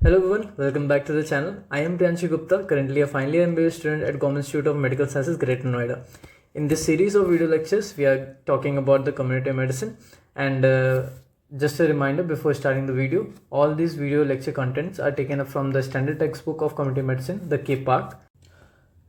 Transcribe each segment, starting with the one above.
Hello everyone, welcome back to the channel. I am Priyanshu Gupta, currently a final year MBA student at Government Institute of Medical Sciences, Greater Noida. In this series of video lectures, we are talking about the community medicine. And just a reminder before starting the video, all these video lecture contents are taken up from the standard textbook of community medicine, the K part.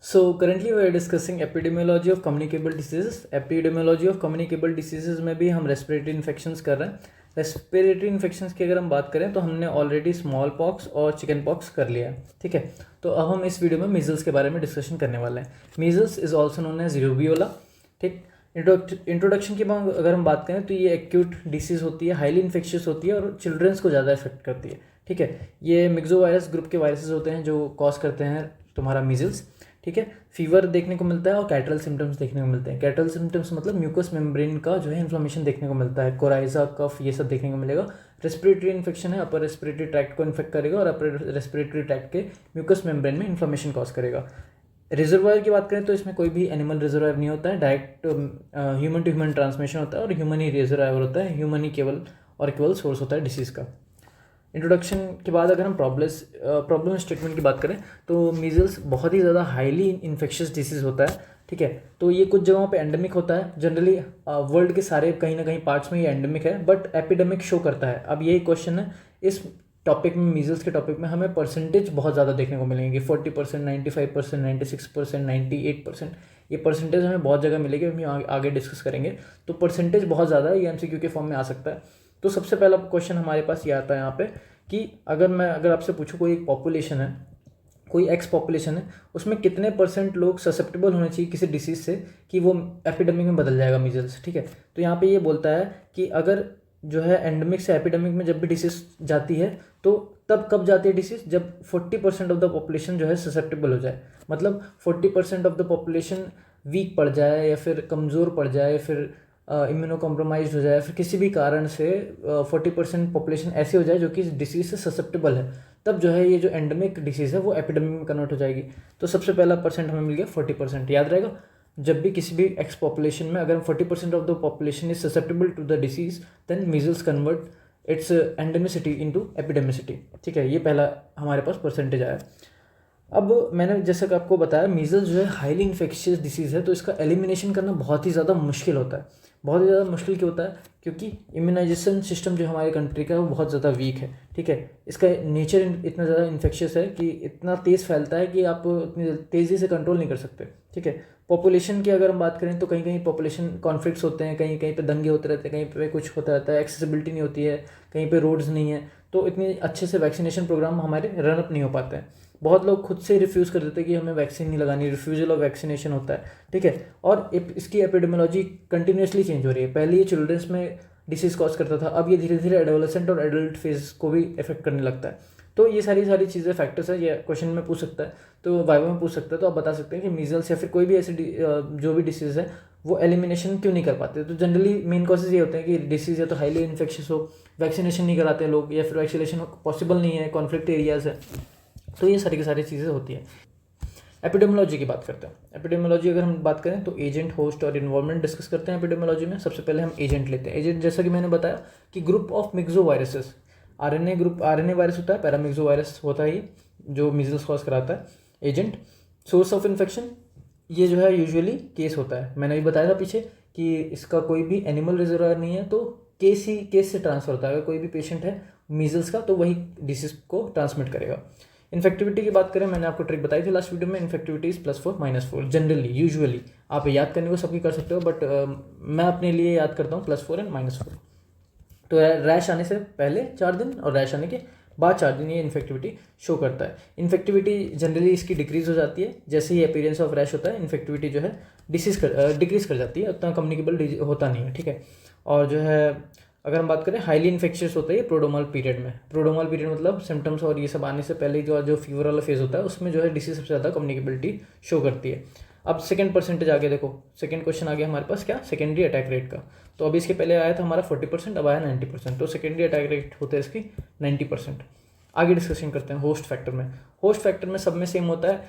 So currently we are discussing epidemiology of communicable diseases. Epidemiology of communicable diseases में भी हम respiratory infections कर रहे हैं. Respiratory infections की अगर हम बात करें तो हमने ऑलरेडी स्मॉल पॉक्स और चिकन पॉक्स कर लिया है, ठीक है. तो अब हम इस वीडियो में मीजल्स के बारे में डिस्कशन करने वाले हैं. Measles is also known as rubeola, ठीक. इंट्रोडक्शन की अगर हम बात करें तो ये एक्यूट डिसीज़ होती है, हाईली इन्फेक्शियस होती है और चिल्ड्रंस को ज़्यादा इफेक्ट करती है, ठीक है. ये मिक्सोवायरस ग्रुप के वायरसेस होते हैं जो कॉज करते हैं तुम्हारा मीजल्स, ठीक है. फीवर देखने को मिलता है और कैटरल सिम्टम्स देखने को मिलते हैं. कैटरल सिम्टम्स मतलब म्यूकस मेम्ब्रेन का जो है इन्फ्लेमेशन देखने को मिलता है, कोराइजा, कफ, ये सब देखने को मिलेगा. रेस्पिरेटरी इन्फेक्शन है, अपर रेस्पिरेटरी ट्रैक्ट को इन्फेक्ट करेगा और अपर रेस्पिरेटरी ट्रैक्ट के म्यूकस मेम्ब्रेन में इन्फ्लेमेशन कॉज करेगा. रिजर्वायर की बात करें तो इसमें कोई भी एनिमल रिजर्वायर नहीं होता है, direct human to human transmission होता है और ह्यूमन ही रिजर्वायर होता है, ह्यूमन ही केवल सोर्स होता है डिसीज़ का. इंट्रोडक्शन के बाद अगर हम प्रॉब्लम स्टेटमेंट की बात करें तो मीजल्स बहुत ही ज़्यादा हाईली इन्फेक्शियस डिसीज़ होता है, ठीक है. तो ये कुछ जगहों पे एंडेमिक होता है, जनरली वर्ल्ड के सारे कहीं ना कहीं पार्ट्स में ये एंडेमिक है, बट एपिडेमिक शो करता है. अब यही क्वेश्चन है इस टॉपिक में, मीजल्स के टॉपिक में हमें परसेंटेज बहुत ज़्यादा देखने को मिलेंगे, 40%, 95%, 96%, 98%. ये परसेंटेज हमें बहुत जगह मिलेगी, हम आगे डिस्कस करेंगे. तो परसेंटेज बहुत ज़्यादा है, ये एमसीक्यू के फॉर्म में आ सकता है. तो सबसे पहला क्वेश्चन हमारे पास ये आता है यहाँ पे कि अगर आपसे पूछूं कोई एक पॉपुलेशन है, कोई एक्स पॉपुलेशन है, उसमें कितने % लोग ससेप्टेबल होने चाहिए किसी डिसीज़ से कि वो एपिडेमिक में बदल जाएगा मीजल्स, ठीक है. तो यहाँ पे ये बोलता है कि अगर जो है एंडेमिक से एपिडेमिक में जब भी डिसीज़ जाती है तो तब कब जाती है डिसीज़, जब 40% ऑफ द पॉपुलेशन जो है ससेप्टेबल हो जाए. मतलब 40% ऑफ द पॉपुलेशन वीक पड़ जाए या फिर कमज़ोर पड़ जाए, फिर इम्यूनो कॉम्प्रोमाइज हो जाए, फिर किसी भी कारण से 40% पॉपुलेशन ऐसी हो जाए जो कि इस डिसीज़ से ससेप्टेबल है, तब जो है ये जो एंडेमिक डिसीज़ है वो एपिडेमिक में कन्वर्ट हो जाएगी. तो सबसे पहला परसेंट हमें मिल गया 40%. याद रहेगा, जब भी किसी भी एक्स पॉपुलेशन में अगर 40% of the population is susceptible to the disease, then measles convert its endemicity into epidemicity, ठीक है. ये पहला हमारे पास परसेंटेज आया. अब मैंने जैसा कि आपको बताया मीजल्स जो है हाईली इन्फेक्शियस डिसीज़ है, तो इसका एलिमिनेशन करना बहुत ही ज़्यादा मुश्किल होता है. बहुत ही ज़्यादा मुश्किल क्यों होता है? क्योंकि इम्यूनाइजेशन सिस्टम जो हमारे कंट्री का है वो बहुत ज़्यादा वीक है, ठीक है. इसका नेचर इतना ज़्यादा इन्फेक्शियस है कि इतना तेज़ फैलता है कि आप इतनी तेज़ी से कंट्रोल नहीं कर सकते, ठीक है. पॉपुलेशन की अगर हम बात करें तो कहीं कहीं पॉपुलेशन कॉन्फ्लिक्ट्स होते हैं, कहीं कहीं पे दंगे होते रहते हैं, कहीं पे कुछ होता रहता है, एक्सेसिबिलिटी नहीं होती है, कहीं पे रोड्स नहीं है, तो इतनी अच्छे से वैक्सीनेशन प्रोग्राम हमारे रन अप नहीं हो पाते हैं. बहुत लोग खुद से रिफ्यूज़ कर देते हैं कि हमें वैक्सीन नहीं लगानी, रिफ्यूजल ऑफ वैक्सीनेशन होता है, ठीक है. और इसकी एपिडेमियोलॉजी कंटिन्यूसली चेंज हो रही है. पहले ये चिल्ड्रंस में डिसीज़ कॉज करता था, अब ये धीरे धीरे एडोलेसेंट और एडल्ट फेज को भी इफेक्ट करने लगता है. तो ये सारी चीज़ें फैक्टर्स है, ये क्वेश्चन में पूछ सकता है, तो वाइवा में पूछ सकता है. तो आप बता सकते हैं कि मीजल्स या फिर कोई भी ऐसी जो भी डिसीज़ है वो एलिमिनेशन क्यों नहीं कर पाते. तो जनरली मेन कॉजेज ये होते हैं कि डिसीज़ या तो हाईली इन्फेक्शियस हो, वैक्सीनेशन नहीं कराते लोग, या फिर वैक्सीनेशन पॉसिबल नहीं है, कॉन्फ्लिक्ट एरियाज है. तो ये सारी की सारी चीज़ें होती हैं. एपिडेमियोलॉजी की बात करते हैं. एपिडेमियोलॉजी अगर हम बात करें तो एजेंट, होस्ट और इन्वॉल्वमेंट डिस्कस करते हैं एपिडेमियोलॉजी में. सबसे पहले हम एजेंट लेते हैं. एजेंट जैसा कि मैंने बताया कि group of myxo viruses, RNA virus होता है, पैरामिक्सो वायरस होता है ये जो मीजल्स कॉज कराता है. एजेंट, सोर्स ऑफ इन्फेक्शन, ये जो है यूजुअली केस होता है. मैंने भी बताया था पीछे कि इसका कोई भी एनिमल रिजर्वायर नहीं है, तो केस से ट्रांसफर होता है. अगर कोई भी पेशेंट है मीजल्स का तो वही डिसीज को ट्रांसमिट करेगा. इन्फेक्टिविटी की बात करें, मैंने आपको ट्रिक बताई थी लास्ट वीडियो में. Infectivity is +4 -4. जनरली यूजुअली आप याद करने को सबकी कर सकते हो, बट मैं अपने लिए याद करता हूँ +4 एंड -4. तो रैश आने से पहले 4 दिन और रैश आने के बाद 4 दिन ये इन्फेक्टिविटी शो करता है. इन्फेक्टिविटी जनरली इसकी डिक्रीज हो जाती है जैसे ही अपीयरेंस ऑफ रैश होता है. इन्फेक्टिविटी जो है डिक्रीज कर जाती है, उतना कम्युनिकेबल होता नहीं है, ठीक है. और जो है अगर हम बात करें हाईली इन्फेक्शियस होता है प्रोड्रोमल पीरियड में. प्रोड्रोमल पीरियड मतलब सिम्टम्स और ये सब आने से पहले जो फीवर वाला फेज होता है उसमें जो है डिसीज सबसे ज़्यादा कम्युनिकेबिलिटी शो करती है. अब सेकंड परसेंटेज आगे देखो, सेकंड क्वेश्चन आ गया हमारे पास क्या, सेकेंडरी अटैक रेट का. तो अभी इसके पहले आया था हमारा 40%, अब आया 90%. तो सेकेंडरी अटैक रेट होता है इसकी 90%. आगे डिस्कशन करते हैं होस्ट फैक्टर में. होस्ट फैक्टर में सब में सेम होता है.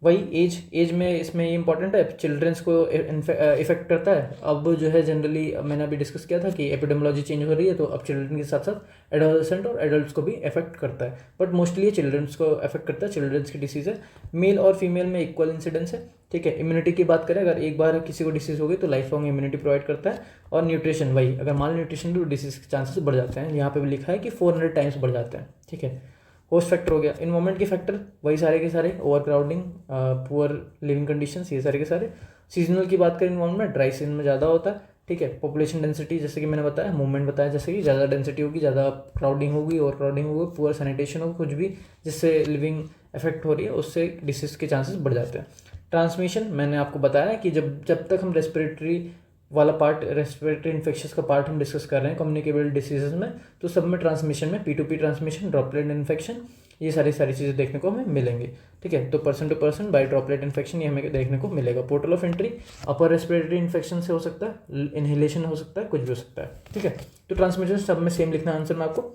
वही एज में इसमें ये इंपॉर्टेंट है, चिल्ड्रंस को इफेक्ट करता है। अब जो है जनरली मैंने अभी डिस्कस किया था कि एपिडेमोलॉजी चेंज हो रही है, तो अब चिल्ड्रन के साथ साथ एडोलसेंट और एडल्ट्स को भी इफेक्ट करता है, बट मोस्टली ये चिल्ड्रंस को इफेक्ट करता है, चिल्ड्रंस की डिसीज़ है। मेल और फीमेल में इक्वल इंसिडेंस है, ठीक है। इम्यूनिटी की बात करें, अगर एक बार किसी को डिसीज़ हो गई तो लाइफ लॉन्ग इम्यूनिटी प्रोवाइड करता है। और न्यूट्रिशन, वही अगर माल न्यूट्रिशन तो डिसीज़ के चांसेस बढ़ जाते हैं, यहाँ पे भी लिखा है कि 400 टाइम्स बढ़ जाते हैं, ठीक है। होस्ट फैक्टर हो गया, इन्वायरमेंट के फैक्टर वही सारे के सारे, over crowding, poor leaving conditions, ये सारे के सारे। सीजनल की बात करें, इन्वायरमेंट ड्राई सीजन में ज़्यादा होता है, ठीक है। पॉपुलेशन डेंसिटी, जैसे कि मैंने बताया, मूवमेंट बताया, जैसे कि ज़्यादा डेंसिटी होगी, ज़्यादा क्राउडिंग होगी, ओवर क्राउडिंग होगी, पुअर सैनिटेशन होगी, कुछ भी जिससे लिविंग इफेक्ट हो रही है उससे डिसीज़ के चांसेस बढ़ जाते हैं। ट्रांसमिशन मैंने आपको बताया कि जब तक हम रेस्पिरेटरी वाला पार्ट, रेस्पिरेटरी इन्फेक्शंस का पार्ट हम डिस्कस कर रहे हैं कम्युनिकेबल डिसीजेज में, तो सब में ट्रांसमिशन में P2P ट्रांसमिशन, ड्रॉपलेट इन्फेक्शन, ये सारी चीज़ें देखने को हमें मिलेंगी, ठीक है। तो person to person by droplet infection ये हमें देखने को मिलेगा। Portal of entry upper respiratory infection से हो सकता है, इनहेलेशन हो सकता है, कुछ भी हो सकता है, ठीक है। तो ट्रांसमिशन सब में सेम लिखना आंसर में आपको।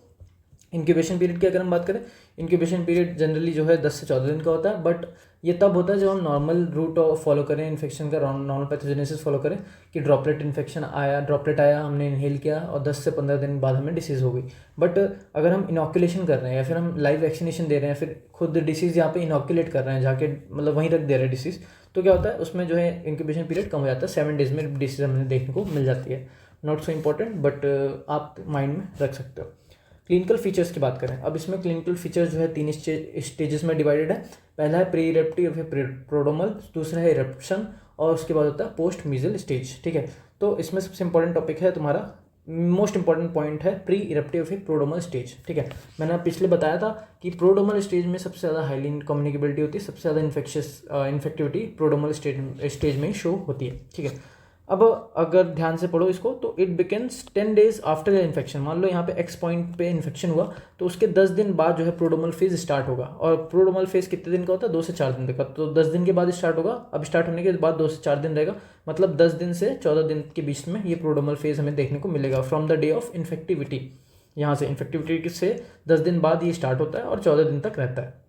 इंक्यूबेशन पीरियड की अगर हम बात करें, इंक्यूबेशन पीरियड जनरली जो है 10 से 14 दिन का होता है, बट ये तब होता है जब हम नॉर्मल रूट फॉलो करें, इन्फेक्शन का नॉर्मल पैथोजेनेसिस फॉलो करें, कि ड्रॉपलेट इन्फेक्शन आया, ड्रॉपलेट आया, हमने इनहेल किया और 10 से 15 दिन बाद हमें डिसीज़ हो गई। बट अगर हम इनॉकुलेशन कर रहे हैं या फिर हम लाइव वैक्सीनेशन दे रहे हैं, फिर खुद डिसीज़ यहाँ पे इनॉकुलेट कर रहे हैं जाके, मतलब वहीं रख दे रहे हैं डिसीज़, तो क्या होता है उसमें जो है इंक्यूबेशन पीरियड कम हो जाता है, 7 डेज में डिसीज़ हमें देखने को मिल जाती है। नॉट सो इम्पॉर्टेंट, बट आप माइंड में रख सकते हो। क्लिनिकल फीचर्स की बात करें, अब इसमें क्लिनिकल फीचर्स जो है 3 स्टेजेस में डिवाइडेड है। पहला है प्री इरप्टिव या फिर प्रोड्रोमल, दूसरा है इरप्शन, और उसके बाद होता है पोस्ट मीजल स्टेज, ठीक है। तो इसमें सबसे इंपॉर्टेंट टॉपिक है तुम्हारा, मोस्ट इंपॉर्टेंट पॉइंट है प्री इरप्टिव फिर प्रोड्रोमल स्टेज, ठीक है। मैंने पिछले बताया था कि प्रोड्रोमल स्टेज में सबसे ज़्यादा हाईली कम्युनिकेबिलिटी होती है, सबसे ज़्यादा इन्फेक्टिविटी प्रोड्रोमल स्टेज में ही शो होती है, ठीक है। अब अगर ध्यान से पढ़ो इसको, तो it begins 10 days after the infection. मान लो यहाँ पे X पॉइंट पे इन्फेक्शन हुआ, तो उसके 10 दिन बाद जो है प्रोड्रोमल फेज स्टार्ट होगा। और प्रोड्रोमल फेज कितने दिन का होता है? 2 से 4 दिन तक का। तो 10 दिन के बाद स्टार्ट होगा, अब स्टार्ट होने के बाद 2 से 4 दिन रहेगा, मतलब 10 दिन से 14 दिन के बीच में ये प्रोड्रोमल फेज हमें देखने को मिलेगा from the day of infectivity. यहाँ से इन्फेक्टिविटी से 10 दिन बाद ये स्टार्ट होता है और 14 दिन तक रहता है।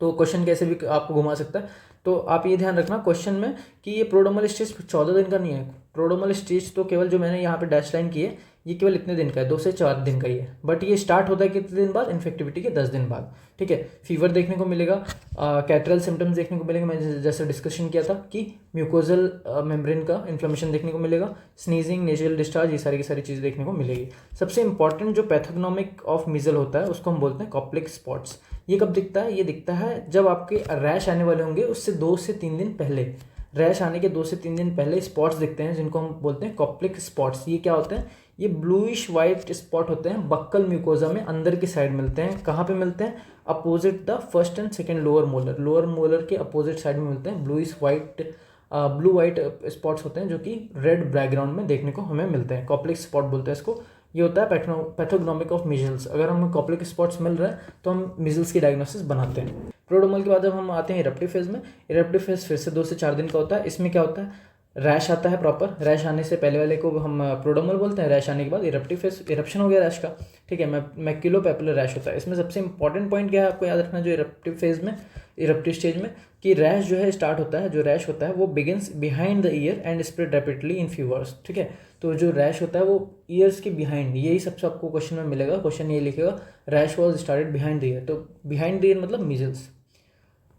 तो क्वेश्चन कैसे भी आपको घुमा सकता है, तो आप ये ध्यान रखना क्वेश्चन में कि ये प्रोड्रोमल स्टेज 14 दिन का नहीं है। प्रोड्रोमल स्टेज तो केवल जो मैंने यहाँ पे डैश लाइन की है, ये केवल इतने दिन का है, 2 से 4 दिन का ही है, बट ये स्टार्ट होता है कितने दिन बाद? इन्फेक्टिविटी के 10 दिन बाद, ठीक है। फीवर देखने को मिलेगा, कैटरल सिम्टम्स देखने को मिलेंगे, मैंने जैसे डिस्कशन किया था कि म्यूकोजल मेम्ब्रेन का इन्फ्लेमेशन देखने को मिलेगा, स्नीजिंग, नेजल डिस्चार्ज, ये सारी की सारी चीज़ देखने को मिलेगी। सबसे इंपॉर्टेंट जो पैथोग्नोमिक ऑफ मीजल होता है उसको हम बोलते हैं कॉप्लिक स्पॉट्स। ये कब दिखता है? ये दिखता है जब आपके रैश आने वाले होंगे उससे 2 से 3 दिन पहले, रैश आने के 2 से 3 दिन पहले स्पॉट्स दिखते हैं, जिनको हम बोलते हैं कॉप्लिक स्पॉट्स। ये क्या होते हैं? ये ब्लूइश वाइट स्पॉट होते हैं, बक्कल म्यूकोजा में अंदर की साइड मिलते हैं। कहाँ पे मिलते हैं? Opposite the first and second lower molar के अपोजिट साइड में मिलते हैं। ब्लू वाइट स्पॉट्स होते हैं जो कि रेड बैकग्राउंड में देखने को हमें मिलते हैं, कॉप्लिक स्पॉट बोलते हैं इसको। ये होता है पैथोग्नोमिक ऑफ मीजल्स। अगर हमें कॉप्लिक स्पॉट्स मिल रहा है तो हम मीजल्स की डायग्नोसिस बनाते हैं। प्रोड्रोमल के बाद जब हम आते हैं इरप्टिव फेज में, इरप्टिव फेज फिर से 2 से 4 दिन का होता है। इसमें क्या होता है? रैश आता है प्रॉपर, रैश आने से पहले वाले को हम प्रोड्रोमल बोलते हैं, रैश आने के बाद इरप्टिव फेज, इरप्शन हो गया रैश का, ठीक है। मैक्यूलोपैपुलर रैश होता है। इसमें सबसे इंपॉर्टेंट पॉइंट क्या है आपको याद रखना, जो इरप्टिव फेज में, इरप्टिव स्टेज में, कि रैश जो है स्टार्ट होता है, जो रैश होता है वो begins behind the year and spread rapidly in few hours, ठीक है। तो जो रैश होता है वो ईयर्स के बिहाइंड, यही सबसे आपको क्वेश्चन में मिलेगा, क्वेश्चन ये लिखेगा rash was started behind the year, तो बिहाइंड द ईयर मतलब मीजल्स,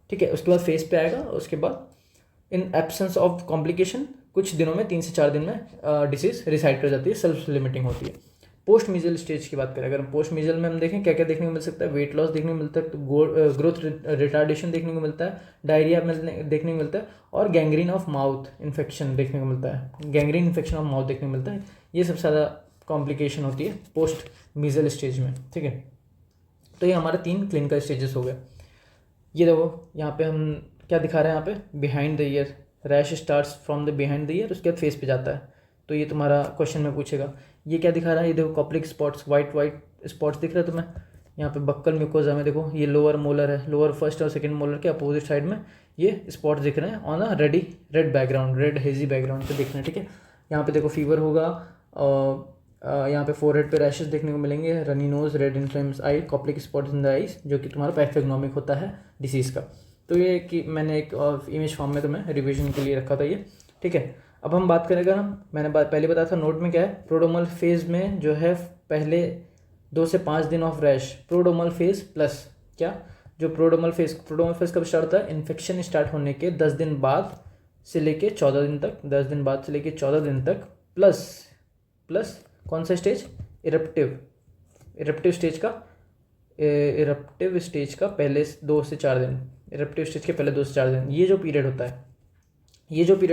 ठीक है। उसके बाद फेस पे आएगा, उसके बाद इन एब्सेंस ऑफ कॉम्प्लिकेशन कुछ दिनों में 3 से 4 दिन में डिसीज रिसाइड कर जाती है, सेल्फ लिमिटिंग होती है। पोस्ट मीजल स्टेज की बात करें, अगर हम पोस्ट मीजल में हम देखें क्या क्या देखने को मिल सकता है, वेट लॉस देखने को मिलता है, तो ग्रोथ रिटार्डेशन देखने को मिलता है, डायरिया देखने को मिलता है, और गैंग्रीन ऑफ माउथ इन्फेक्शन देखने को मिलता है, गैंग्रीन इन्फेक्शन ऑफ माउथ देखने को मिलता है। ये सबसे ज़्यादा कॉम्प्लिकेशन होती है पोस्ट मीजल स्टेज में, ठीक है। तो ये हमारे 3 क्लिनिकल स्टेजेस हो गए। ये देखो यहाँ पे हम क्या दिखा रहे हैं, यहाँ पे behind the year, rash starts from the behind the year, उसके बाद फेस पे जाता है, तो ये तुम्हारा क्वेश्चन में पूछेगा। ये क्या दिखा रहा है? ये देखो कॉप्लिक स्पॉट्स, वाइट स्पॉट्स दिख रहा है तुम्हें यहाँ पे बक्कल म्यूकोजा में, देखो ये लोअर मोलर है, लोअर फर्स्ट और सेकंड मोलर के अपोजिट साइड में ये स्पॉट्स दिख रहे हैं on a red background, red hazy background पे दिख रहे हैं, ठीक है। यहाँ पे देखो फीवर होगा, यहाँ पे फोरहेड पे रैशेस देखने को मिलेंगे, runny nose, red inflames eye, Koplik spots in the eyes, जो कि तुम्हारा पैथोग्नोमिक होता है डिसीज़ का। तो ये कि मैंने एक इमेज फॉर्म में तुम्हें रिवीजन के लिए रखा था ये, ठीक है। अब हम बात करेंगे, मैंने पहले बताया था नोट में क्या है, प्रोड्रोमल फेज में जो है पहले 2 से 5 दिन of rash, prodromal phase plus क्या, जो प्रोड्रोमल फेज कब स्टार्ट होता है, इन्फेक्शन स्टार्ट होने के 10 दिन बाद से लेके 14 दिन तक, 10 दिन बाद से लेके 14 दिन तक, प्लस कौन सा स्टेज, इरप्टिव स्टेज का पहले 2 से 4 दिन, इरप्टिव स्टेज के पहले 2 से 4 दिन, ये जो पीरियड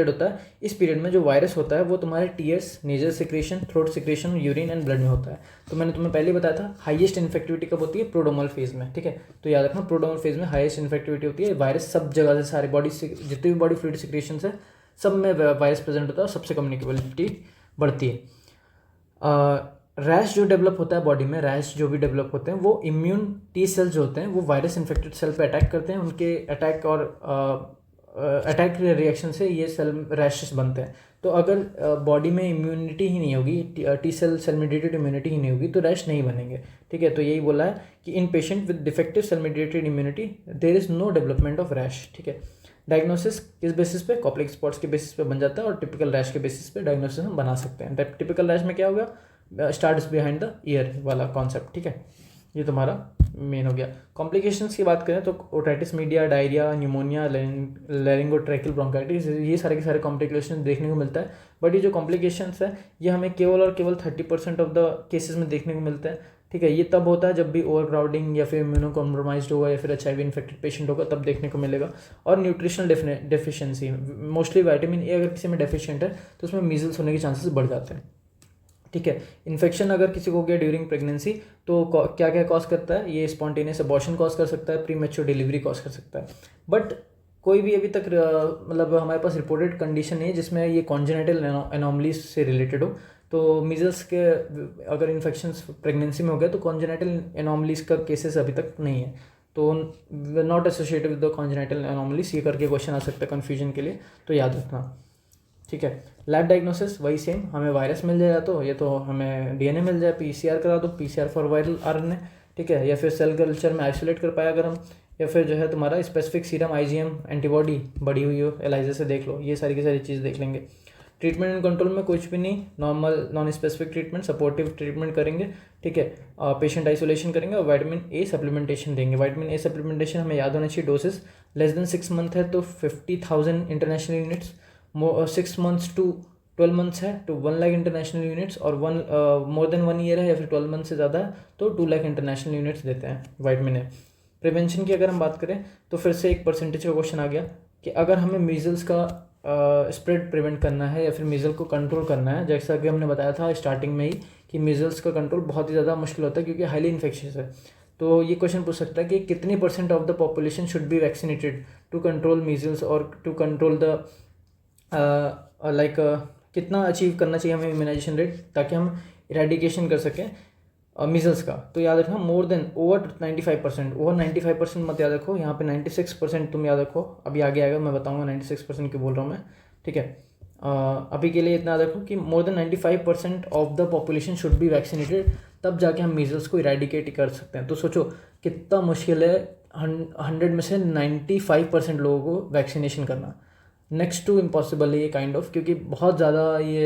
होता है, इस पीरियड में जो वायरस होता है वो तुम्हारे tears, nasal secretion, throat secretion, urine and blood में होता है। तो मैंने तुम्हें पहले बताया था हाईएस्ट इन्फेक्टिविटी कब होती है, प्रोड्रोमल फेज में, ठीक है। तो याद रखना प्रोड्रोमल फेज में हाईएस्ट इन्फेक्टिविटी होती है, वायरस सब जगह से, सारे बॉडी से जितने भी बॉडी फ्लूइड सिक्रेशन है सब में वायरस प्रेजेंट होता है और सबसे कम्युनिकेबिलिटी बढ़ती है। रैश जो डेवलप होता है बॉडी में, रैश जो भी डेवलप होते हैं वो इम्यून टी सेल्स जो होते हैं वो वायरस इन्फेक्टेड सेल पे अटैक करते हैं, उनके अटैक और अटैक रिएक्शन से ये सेल रैशेस बनते हैं। तो अगर बॉडी में इम्यूनिटी ही नहीं होगी, टी सेल मीडिएटेड इम्यूनिटी ही नहीं होगी तो रैश नहीं बनेंगे, ठीक है। तो यही बोला है कि in patient with defective cell mediated immunity there is no development of rash, ठीक है। डायग्नोसिस किस बेसिस पे, कॉप्लिक स्पॉट्स के बेसिस पे बन जाता है और टिपिकल रैश के बेसिस पे डायग्नोसिस हम बना सकते हैं। टिपिकल रैश में क्या होगा, स्टार्ट्स बिहाइंड द ईयर वाला कॉन्सेप्ट, ठीक है। ये तुम्हारा मेन हो गया। कॉम्प्लिकेशंस की बात करें तो otitis media, diarrhoea, pneumonia, laryngotracheal bronchitis, ये सारे के सारे कॉम्प्लिकेशन देखने को मिलता है। बट ये जो कॉम्प्लिकेशंस है ये हमें केवल और केवल 30% ऑफ द केसेस में देखने को मिलता है, ठीक है। ये तब होता है जब भी ओवर क्राउडिंग या फिर इम्यूनो कॉम्प्रोमाइज्ड होगा या फिर HIV इन्फेक्टेड पेशेंट होगा, तब देखने को मिलेगा। और nutritional deficiency, mostly vitamin A अगर किसी में डेफिशिएंट है तो उसमें मीजल्स होने के चांसेस बढ़ जाते हैं, ठीक है। इन्फेक्शन अगर किसी को हो गया ड्यूरिंग प्रेगनेंसी तो क्या क्या कॉज करता है, ये स्पॉन्टेनियस अबॉर्शन कॉज कर सकता है, प्रीमेच्योर डिलीवरी कॉज कर सकता है। बट कोई भी अभी तक मतलब हमारे पास रिपोर्टेड कंडीशन नहीं है जिसमें ये कॉन्जेनिटल एनोमलीज से रिलेटेड हो। तो मीजल्स के अगर इन्फेक्शंस प्रेगनेंसी में हो गया तो कॉन्जेनिटल एनोमलीज का केसेस अभी तक नहीं है, तो not associated with the congenital anomalies, ये करके क्वेश्चन आ सकता है कन्फ्यूजन के लिए, तो याद रखना, ठीक है। लैब डायग्नोसिस वही सेम, हमें वायरस मिल जाए तो ये तो हमें DNA मिल जाए, PCR करा दो, PCR फॉर वायरल RNA, ठीक है। या फिर सेल कल्चर में आइसोलेट कर पाया अगर हम, या फिर जो है तुम्हारा स्पेसिफिक सीरम IgM एंटीबॉडी बढ़ी हुई हो, एलाइजा से देख लो, ये सारी की सारी चीज़ देख लेंगे। ट्रीटमेंट एंड कंट्रोल में कुछ भी नहीं, normal non specific treatment, supportive treatment करेंगे, ठीक है। पेशेंट आइसोलेशन करेंगे और विटामिन A सप्लीमेंटेशन देंगे। विटामिन A सप्लीमेंटेशन हमें याद होना चाहिए, डोसेस लेस देन 6 मंथ है तो 50,000 international units, 6 months to 12 months है तो 1 लाख इंटरनेशनल यूनिट्स, और मोर देन 1 ईयर है या फिर 12 मंथ से ज़्यादा है तो 2 लाख इंटरनेशनल यूनिट्स देते हैं विटामिन A। प्रिवेंशन की अगर हम बात करें तो फिर से एक परसेंटेज का क्वेश्चन आ गया कि अगर हमें मीजल्स का स्प्रेड प्रिवेंट करना है या फिर मीजल को कंट्रोल करना है, जैसा कि हमने बताया था स्टार्टिंग में ही कि मीजल्स का कंट्रोल बहुत ही ज़्यादा मुश्किल होता है क्योंकि हाईली इन्फेक्शियस है। तो ये क्वेश्चन पूछ सकता है कि कितनी % of the population should be vaccinated to control measles और टू कंट्रोल द कितना अचीव करना चाहिए हमें इम्यूनाइजेशन रेट ताकि हम इरेडिकेशन कर सकें मीजल्स का। तो याद रखना ओवर 95%, ओवर 95% मत याद रखो, यहाँ पे 96% तुम याद रखो, अभी आगे आएगा मैं बताऊंगा 96% क्यों बोल रहा हूँ मैं, ठीक है। अभी के लिए इतना याद रखो कि more than 95% of the population should be vaccinated, तब जाके हम मीजल्स को इरेडिकेट कर सकते हैं। तो सोचो कितना मुश्किल है 100 में से 95% लोगों को वैक्सीनेशन करना, नेक्स्ट टू इम्पॉसिबल है ये काइंड ऑफ, क्योंकि बहुत ज़्यादा ये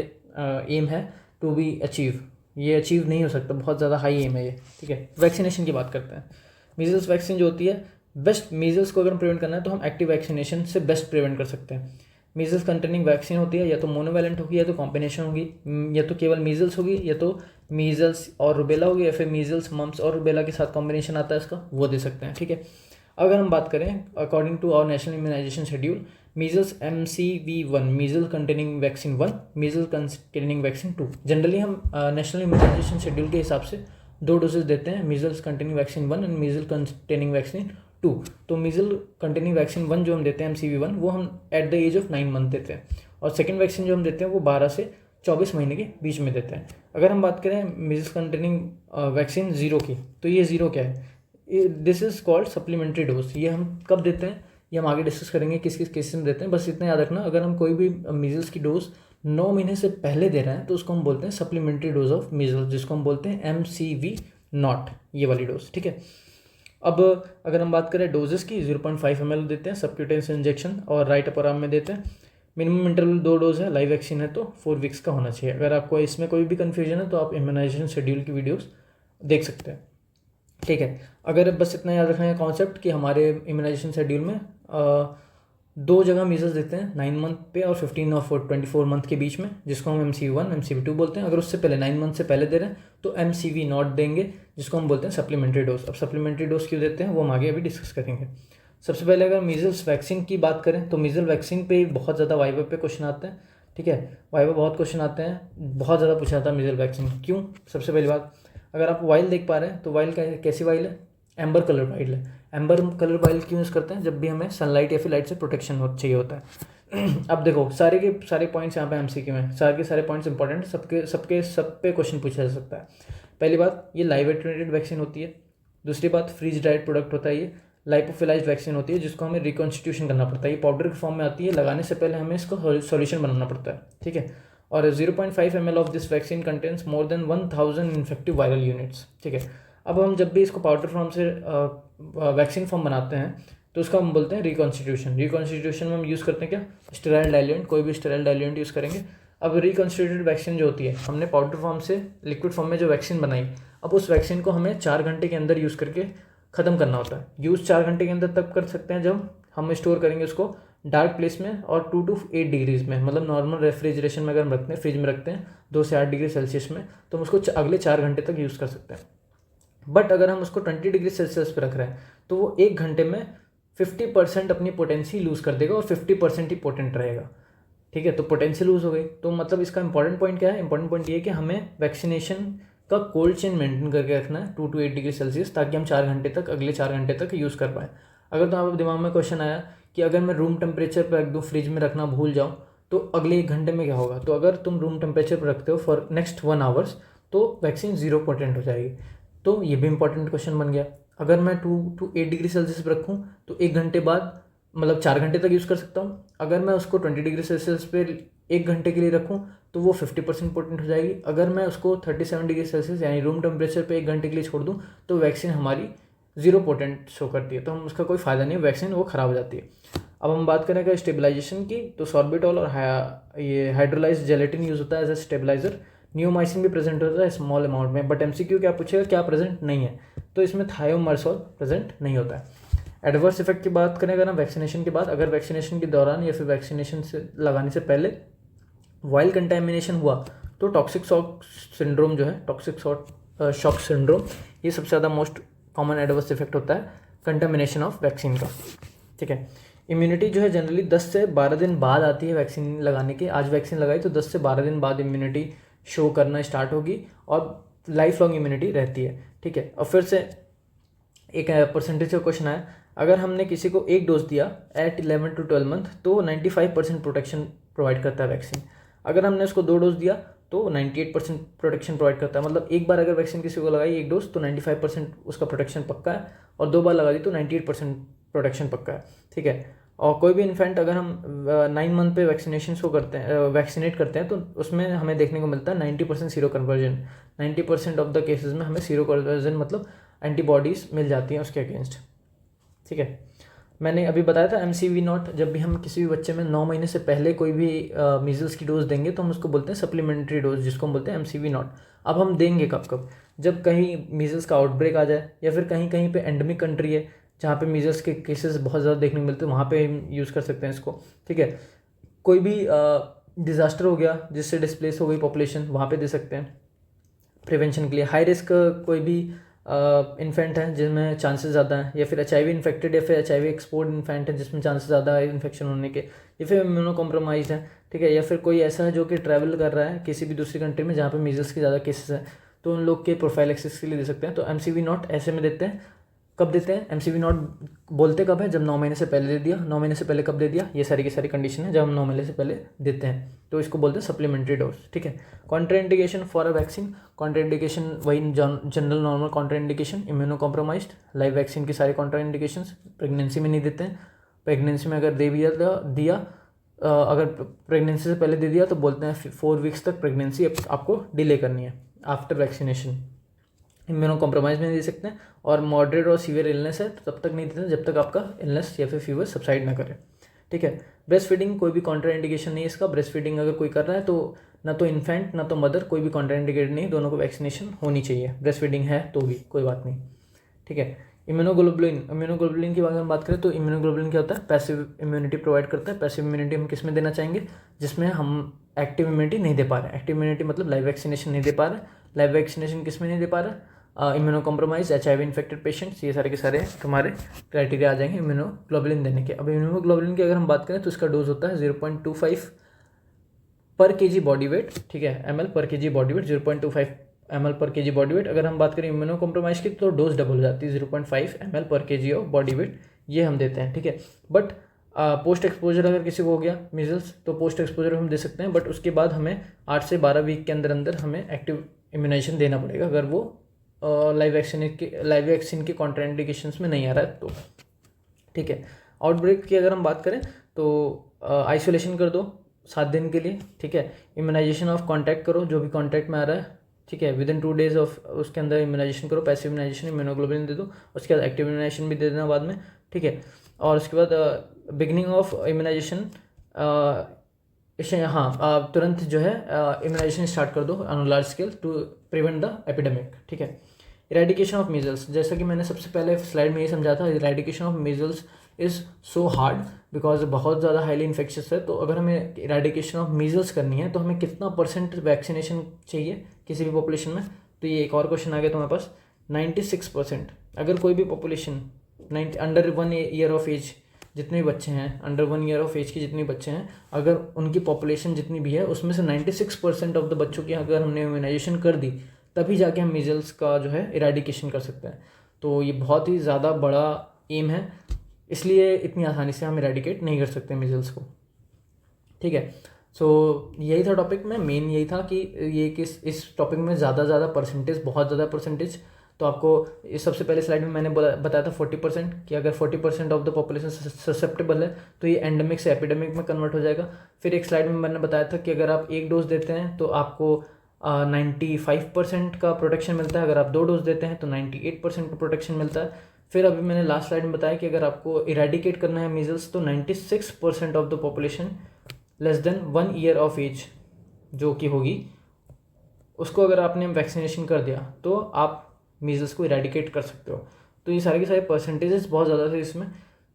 एम है टू बी अचीव, ये अचीव नहीं हो सकता, बहुत ज़्यादा हाई एम है ये, ठीक है। वैक्सीनेशन की बात करते हैं। मीजल्स वैक्सीन जो होती है बेस्ट, मीजल्स को अगर हम प्रिवेंट करना है तो हम एक्टिव वैक्सीनेशन से बेस्ट प्रिवेंट कर सकते हैं। मीजल्स कंटेनिंग वैक्सीन होती है या तो मोनोवैलेंट होगी या तो कॉम्बिनेशन होगी, या तो केवल मीजल्स होगी या तो मीजल्स और रुबेला होगी, या फिर मीजल्स मम्स और रुबेला के साथ कॉम्बिनेशन आता है इसका, वो दे सकते हैं, ठीक है। अगर हम बात करें according to our national immunisation schedule, measles MCV1 measle containing vaccine 1, measle containing vaccine 2। Generally हम नेशनल इम्यूनाइजेशन शेड्यूल के हिसाब से 2 डोजेज देते हैं, measles containing vaccine 1 and measle containing vaccine 2। तो मीजल कंटेनिंग वैक्सीन 1 जो हम देते हैं MCV1 वो हम at the age of 9 month देते हैं, और सेकेंड वैक्सीन जो हम देते हैं वो 12 से 24 महीने के बीच में देते हैं। अगर हम बात करें मीजल्स कंटेनिंग वैक्सीन 0 की, तो ये 0 क्या है, this is called supplementary dose. ये हम कब देते हैं ये हम आगे डिस्कस करेंगे किस किस केसेस में देते हैं, बस इतना याद रखना अगर हम कोई भी मीजल्स की डोज 9 महीने से पहले दे रहे हैं तो उसको हम बोलते हैं सप्लीमेंट्री डोज ऑफ मीजल्स, जिसको हम बोलते हैं MCV0, ये वाली डोज, ठीक है। अब अगर हम बात करें डोजेस की, 0.5 ml देते हैं सबक्यूटेनियस इंजेक्शन और राइट अपर आर्म में देते हैं। मिनिमम इंटरवल 2 डोज है, लाइव वैक्सीन है तो 4 वीक्स का होना चाहिए। अगर आपको इसमें कोई भी कन्फ्यूजन है तो आप इम्यूनाइजेशन शेड्यूल की वीडियोस देख सकते हैं, ठीक है। अगर बस इतना याद रखना है कॉन्सेप्ट कि हमारे इम्यूनाइजेशन शेड्यूल में 2 जगह मीजल्स देते हैं, 9 मंथ पे और 15 और 24 मंथ के बीच में, जिसको हम MCV1 MCV2 बोलते हैं। अगर उससे पहले 9 मंथ से पहले दे रहे हैं तो MCV0 देंगे, जिसको हम बोलते हैं सप्लीमेंट्री डोज। अब सप्लीमेंट्री डोज क्यों देते हैं वो हम आगे अभी डिस्कस करेंगे। सबसे पहले अगर मीजल्स वैक्सीन की बात करें तो मीजल वैक्सीन पे बहुत ज़्यादा वाइवा पे क्वेश्चन आते हैं, ठीक है। वाइवा बहुत क्वेश्चन आते हैं, बहुत ज़्यादा पूछा जाता है मीजल वैक्सीन क्यों। सबसे पहली बात, अगर आप वाइल देख पा रहे हैं तो वाइल कैसी वाइल है, एम्बर कलर वाइल है। एम्बर कलर वाइल क्यों यूज़ करते हैं, जब भी हमें सनलाइट या फिर लाइट से प्रोटेक्शन चाहिए होता है। अब देखो सारे के सारे पॉइंट्स यहाँ पे MCQ में, सारे के सारे पॉइंट्स इंपॉर्टेंट, सब पे क्वेश्चन पूछा जा सकता है। पहली बात, ये लाइव एटेन्यूएटेड वैक्सीन होती है। दूसरी बात, फ्रीज ड्राइड प्रोडक्ट होता है। ये लाइपोफिलाइज्ड वैक्सीन होती है, जिसको हमें रिकॉन्स्टिट्यूशन करना पड़ता है। ये पाउडर के फॉर्म में आती है, लगाने से पहले हमें इसको सॉल्यूशन बनाना पड़ता है, ठीक है। और 0.5 ml of this vaccine contains more than 1000 infective viral units, ठीक है। अब हम जब भी इसको पाउडर फॉर्म से वैक्सीन फॉर्म बनाते हैं तो उसका हम बोलते हैं रिकॉन्स्टिट्यूशन। रिकॉन्स्टिट्यूशन में हम यूज़ करते हैं क्या, स्टेराइल डाइल्यूएंट, कोई भी स्टेराइल डाइल्यूएंट यूज़ करेंगे। अब रिकॉन्स्टिट्यूटेड वैक्सीन जो होती है, हमने पाउडर फॉर्म से लिक्विड फॉर्म में जो वैक्सीन बनाई, अब उस वैक्सीन को हमें 4 घंटे के अंदर यूज़ करके ख़त्म करना होता है। यूज़ 4 घंटे के अंदर तब कर सकते हैं जब हम स्टोर करेंगे उसको डार्क प्लेस में और 2 to 8 डिग्रीज में, मतलब नॉर्मल रेफ्रिजरेशन में अगर हम रखते हैं, फ्रिज में रखते हैं 2 से 8 डिग्री सेल्सियस में, तो हम उसको अगले 4 घंटे तक यूज़ कर सकते हैं। बट अगर हम उसको 20 डिग्री सेल्सियस पे रख रहे हैं तो वो 1 घंटे में 50% अपनी पोटेंसी लूज़ कर देगा और 50% ही पोटेंट रहेगा, ठीक है। तो पोटेंसी लूज़ हो गई, तो मतलब इसका इंपॉर्टेंट पॉइंट क्या है, इंपॉर्टेंट पॉइंट ये है कि हमें वैक्सीनेशन का कोल्ड चेन मेंटेन करके रखना है 2 to 8 डिग्री सेल्सियस, ताकि हम 4 घंटे तक, अगले 4 घंटे तक यूज़ कर पाएँ। अगर तो आप दिमाग में क्वेश्चन आया कि अगर मैं रूम टेम्परेचर पर रख दूँ, फ्रिज में रखना भूल जाऊँ, तो अगले 1 घंटे में क्या होगा, तो अगर तुम रूम टेम्परेचर पर रखते हो फॉर नेक्स्ट 1 आवर्स तो वैक्सीन 0 पोटेंट हो जाएगी। तो ये भी इंपॉर्टेंट क्वेश्चन बन गया। अगर मैं 2 to 8 डिग्री सेल्सियस पर रखूँ तो 1 घंटे बाद, मतलब 4 घंटे तक यूज़ कर सकता हूँ। अगर मैं उसको 20 डिग्री सेल्सियस पे 1 घंटे के लिए रखूँ तो वो 50% पोटेंट हो जाएगी। अगर मैं उसको 37 डिग्री सेल्सियस यानी रूम टेम्परेचर पे 1 घंटे के लिए छोड़ दूँ तो वैक्सीन हमारी 0 पोटेंट शो करती है, तो हम उसका कोई फ़ायदा नहीं, वैक्सीन वो ख़राब हो जाती है। अब हम बात करें स्टेबलाइजेशन की, तो सॉर्बिटॉल और ये हाइड्रोलाइज्ड जेलेटिन यूज़ होता है एज ए स्टेबलाइजर। नियोमाइसिन भी प्रेजेंट होता है स्मॉल अमाउंट में, बट MCQ क्या पूछेगा, क्या प्रेजेंट नहीं है, तो इसमें थायोमर्सोल प्रेजेंट नहीं होता है। एडवर्स इफेक्ट की बात करें अगर हम वैक्सीनेशन के बाद, अगर वैक्सीनेशन के दौरान या फिर वैक्सीनेशन से लगाने से पहले वाइल्ड कंटेमिनेशन हुआ तो टॉक्सिक शॉक सिंड्रोम जो है, टॉक्सिक शॉक सिंड्रोम, ये सबसे ज़्यादा मोस्ट कॉमन एडवर्स इफेक्ट होता है कंटेमिनेशन ऑफ वैक्सीन का, ठीक है। इम्यूनिटी जो है जनरली 10 से 12 दिन बाद आती है वैक्सीन लगाने के। आज वैक्सीन लगाई तो 10 से 12 दिन बाद इम्यूनिटी शो करना स्टार्ट होगी और लाइफ लॉन्ग इम्यूनिटी रहती है, ठीक है। और फिर से एक परसेंटेज का क्वेश्चन आया, अगर हमने किसी को 1 डोज दिया एट 11 to 12 मंथ तो 95% प्रोटेक्शन प्रोवाइड करता है वैक्सीन। अगर हमने उसको 2 डोज दिया तो 98% प्रोटेक्शन प्रोवाइड करता है। मतलब एक बार अगर वैक्सीन किसी को लगाई 1 डोज तो 95% उसका प्रोटेक्शन पक्का है, और 2 बार लगा दी तो 98% प्रोटेक्शन पक्का है, ठीक है। और कोई भी इन्फेंट अगर हम 9 मंथ पे वैक्सीनेशन को करते हैं, वैक्सीनेट करते हैं, तो उसमें हमें देखने को मिलता है 90% seroconversion. 90% of the cases में हमें सीरो कन्वर्जन मतलब एंटीबॉडीज़ मिल जाती हैं उसके अगेंस्ट, ठीक है। मैंने अभी बताया था MCV0, जब भी हम किसी भी बच्चे में 9 महीने से पहले कोई भी मीजल्स की डोज देंगे तो हम उसको बोलते हैं सप्लीमेंट्री डोज, जिसको हम बोलते हैं MCV0। अब हम देंगे कब कब, जब कहीं मीजल्स का आउटब्रेक आ जाए या फिर कहीं कहीं पे एंडेमिक कंट्री है जहाँ पे मीजल्स के केसेस बहुत ज़्यादा देखने को मिलते हैं, वहाँ पे हम यूज़ कर सकते हैं इसको, ठीक है। कोई भी डिज़ास्टर हो गया जिससे डिस्प्लेस हो गई पॉपुलेशन, वहाँ पे दे सकते हैं प्रिवेंशन के लिए। हाई रिस्क कोई भी इन्फेंट है जिनमें चांसेस ज़्यादा हैं, या फिर HIV इन्फेक्टेड या फिर HIV एक्सपोर्ट इन्फेंट है जिसमें चांसेस ज़्यादा है इन्फेक्शन होने के, या फिर इम्यूनो कॉम्प्रोमाइज़ है, ठीक है। या फिर कोई ऐसा है जो कि ट्रैवल कर रहा है किसी भी दूसरी कंट्री में जहाँ पे मीजल्स के ज़्यादा केसेस हैं, तो उन लोग के प्रोफाइलैक्सिस के लिए दे सकते हैं। तो MCV0 ऐसे में देते हैं। कब देते हैं MCV0 बोलते कब है, जब 9 महीने से पहले दे दिया। 9 महीने से पहले कब दे दिया, ये सारी की सारी कंडीशन है जब हम 9 महीने से पहले देते हैं, तो इसको बोलते हैं सप्लीमेंट्री डोज, ठीक है। Contraindication for a vaccine, contraindication वही general normal contraindication, immuno compromised, live vaccine की सारी कॉन्ट्राइंडिकेशन। प्रेगनेंसी में नहीं देते हैं, प्रेगनेंसी में अगर दे दिया अगर प्रेगनेंसी से पहले दे दिया तो बोलते हैं 4 वीक्स तक प्रेगनेंसी आपको डिले करनी है आफ्टर वैक्सीनेशन। इम्यूनो कॉम्प्रोमाइज़ में दे सकते हैं, और मॉडरेट और सीवियर इलनेस है तो तब तक नहीं देते जब तक आपका इलनेस या फिर फीवर सबसाइड ना करे, ठीक है। ब्रेस्ट फीडिंग कोई भी कॉन्ट्रा इंडिकेशन नहीं है इसका। ब्रेस्ट फीडिंग अगर कोई कर रहा है तो ना तो इन्फेंट ना तो मदर कोई भी कॉन्ट्रा इंडिकेटेड नहीं, दोनों को वैक्सीनेशन होनी चाहिए। ब्रेस्ट फीडिंग है तो भी कोई बात नहीं, ठीक है। इम्यूनोग्लोबुलिन की अगर हम बात करें तो इम्यूनोग्लोबुलिन क्या होता है, पैसिव इम्यूनिटी प्रोवाइड करता है। पैसिव इम्यूनिटी हम किस में देना चाहेंगे, जिसमें हम एक्टिव इम्यूनिटी नहीं दे पा रहे हैं। एक्टिव इम्यूनिटी मतलब लाइव वैक्सीनेशन नहीं दे पा रहे हैं। लाइव वैक्सीनेशन किस में नहीं दे पा रहे, immuno compromise, HIV infected patients, ये सारे के सारे हमारे क्राइटेरिया आ जाएंगे इम्यूनोग्लोबुलिन देने के। अब इम्यूनोग्लोबुलिन की अगर हम बात करें तो इसका डोज होता है 0.25 पर kg बॉडी वेट, ठीक है, ml पर kg बॉडी वेट, 0.25 ml पर kg बॉडी वेट। अगर हम बात करें इम्यूनो कॉम्प्रोमाइज की तो डोज डबल हो जाती है, 0.5 ml पर kg ऑफ बॉडी वेट, ये हम देते हैं, ठीक है। बट पोस्ट एक्सपोजर अगर किसी को हो गया मीजल्स तो पोस्ट एक्सपोजर हम दे सकते हैं, बट उसके बाद हमें 8 से 12 वीक के अंदर अंदर हमें एक्टिव इम्यूनाइजेशन देना पड़ेगा अगर वो लाइव वैक्सीन के कॉन्ट्राइंडिकेशंस में नहीं आ रहा है तो, ठीक है। आउटब्रेक की अगर हम बात करें तो आइसोलेशन कर दो 7 दिन के लिए, ठीक है। इम्यूनाइजेशन ऑफ कॉन्टैक्ट करो, जो भी कॉन्टैक्ट में आ रहा है, ठीक है, विद इन 2 डेज ऑफ उसके अंदर इम्यूनाइजेशन करो। पैसिव इम्यूनाइजेशन इम्यूनोग्लोबुलिन दे दो, उसके बाद एक्टिव इम्यूनाइजेशन भी दे देना बाद में, ठीक है। और उसके बाद बिगनिंग ऑफ इम्यूनाइजेशन, हाँ तुरंत जो है इम्यूनाइजेशन स्टार्ट कर दो on large scale to prevent the epidemic, ठीक है। इरेडिकेशन ऑफ मीजल्स, जैसा कि मैंने सबसे पहले स्लाइड में ये समझा था, eradication of measles is so hard because बहुत ज़्यादा हाईली इन्फेक्शियस है। तो अगर हमें इरेडिकेशन ऑफ मीजल्स करनी है तो हमें कितना % वैक्सीनेशन चाहिए किसी भी पॉपुलेशन में, तो ये एक और क्वेश्चन आ गया तुम्हारे पास, 96%। अगर कोई भी population under 1 year of age, जितने भी बच्चे हैं अंडर 1 ईयर ऑफ एज के जितने बच्चे हैं, अगर उनकी पॉपुलेशन जितनी भी है उसमें से 96% ऑफ द बच्चों की अगर हमने इम्यूनाइजेशन कर दी तभी जाके हम मीजल्स का जो है इरेडिकेशन कर सकते हैं। तो ये बहुत ही ज़्यादा बड़ा एम है, इसलिए इतनी आसानी से हम इरेडिकेट नहीं कर सकते मीजल्स को, ठीक है। सो यही था टॉपिक में, मेन यही था कि ये किस इस टॉपिक में ज़्यादा परसेंटेज, बहुत ज़्यादा परसेंटेज, तो आपको इस सबसे पहले स्लाइड में मैंने बताया था 40% कि अगर 40% ऑफ द पॉपुलेशन ससेप्टेबल है तो ये एंडेमिक से एपिडेमिक में कन्वर्ट हो जाएगा। फिर एक स्लाइड में मैंने बताया था कि अगर आप 1 डोज देते हैं तो आपको 95% का प्रोटेक्शन मिलता है, अगर आप 2 डोज देते हैं तो 98% का प्रोटेक्शन मिलता है। फिर अभी मैंने लास्ट स्लाइड में बताया कि अगर आपको इरेडिकेट करना है मीजल्स तो 96% of the population less than 1 year of age जो कि होगी, उसको अगर आपने वैक्सीनेशन कर दिया तो आप मीजल्स को इरेडिकेट कर सकते हो। तो ये सारे के सारे परसेंटेजेस बहुत ज़्यादा थे इसमें।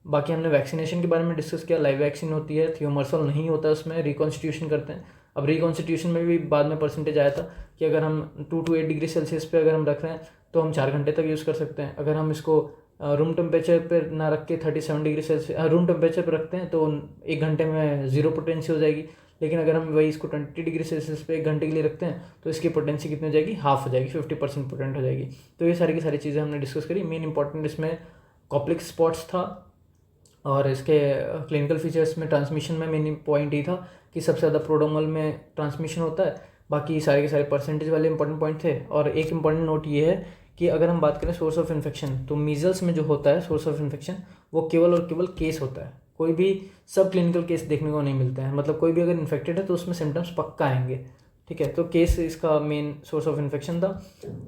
बाकी हमने वैक्सीनेशन के बारे में डिस्कस किया, लाइव वैक्सीन होती है, थियोमर्सल नहीं होता है उसमें, रिकॉन्स्टिट्यूशन करते हैं। अब रिकॉन्स्टिट्यूशन में भी बाद में परसेंटेज आया था कि अगर हम 2 to 8 डिग्री सेल्सियस पे अगर हम रख रहे हैं तो हम 4 घंटे तक यूज़ कर सकते हैं। अगर हम इसको रूम टेम्परेचर पर ना रख के 37 डिग्री सेल्सियस रूम टेम्परेचर पर रखते हैं तो 1 घंटे में 0 पोटेंसी हो जाएगी। लेकिन अगर हम वही इसको 20 डिग्री सेल्सियस पे 1 घंटे के लिए रखते हैं तो इसकी पोटेंसी कितनी हो जाएगी, हाफ हो जाएगी, 50% पोटेंट हो जाएगी। तो ये सारी की सारी चीज़ें हमने डिस्कस करी। मेन इंपॉर्टेंट इसमें कॉप्लिक स्पॉट्स था और इसके क्लिनिकल फीचर्स में ट्रांसमिशन में मेन पॉइंट ये था कि सबसे ज़्यादा प्रोड्रोमल में ट्रांसमिशन होता है। बाकी सारे के सारे परसेंटेज वाले इंपॉर्टेंट पॉइंट थे। और एक इंपॉर्टेंट नोट ये है कि अगर हम बात करें सोर्स ऑफ इन्फेक्शन तो मीजल्स में जो होता है सोर्स ऑफ इन्फेक्शन वो केवल और केवल केस होता है, कोई भी सब क्लिनिकल केस देखने को नहीं मिलता है। मतलब कोई भी अगर इन्फेक्टेड है तो उसमें सिम्टम्स पक्का आएंगे, ठीक है। तो केस इसका मेन सोर्स ऑफ इन्फेक्शन था।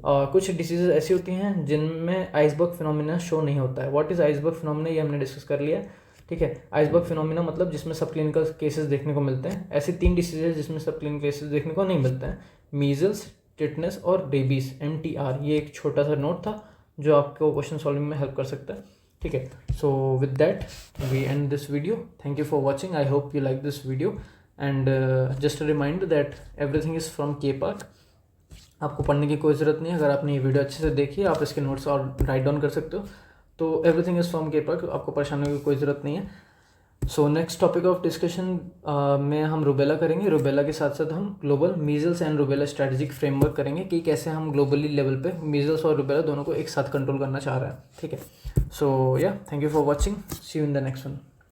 और कुछ डिसीजेज ऐसी होती हैं जिनमें आइसबर्ग फिनोमिना शो नहीं होता है। व्हाट इज़ आइसबर्ग फिनोमिना, ये हमने डिस्कस कर लिया, ठीक है। आइसबर्ग फिनोमिना मतलब जिसमें सब क्लिनिकल केसेस देखने को मिलते हैं। ऐसे 3 डिसीजेज जिसमें सब क्लिनिकल केसेस देखने को नहीं मिलते हैं, मीजल्स, टिटनेस और रेबीज, MTR। ये एक छोटा सा नोट था जो आपको क्वेश्चन सॉल्विंग में हेल्प कर सकता है, ठीक है। So with that we end this video. Thank you for watching, I hope you like this video and just a reminder that everything is from KPARK। आपको पढ़ने की कोई ज़रूरत नहीं है, अगर आपने ये वीडियो अच्छे से देखी आप इसके नोट्स और राइट डाउन कर सकते हो। तो एवरीथिंग इज़ फ्रॉम KPARK, आपको परेशान होने की कोई ज़रूरत नहीं है। So next topic of discussion में हम रूबेला करेंगे। रूबेला के साथ साथ हम global measles and rubella strategic framework करेंगे कि कैसे हम ग्लोबली लेवल पे मीजल्स और रूबेला दोनों को एक साथ कंट्रोल करना चाह रहे हैं, ठीक है। So yeah thank you for watching, see you in the next one.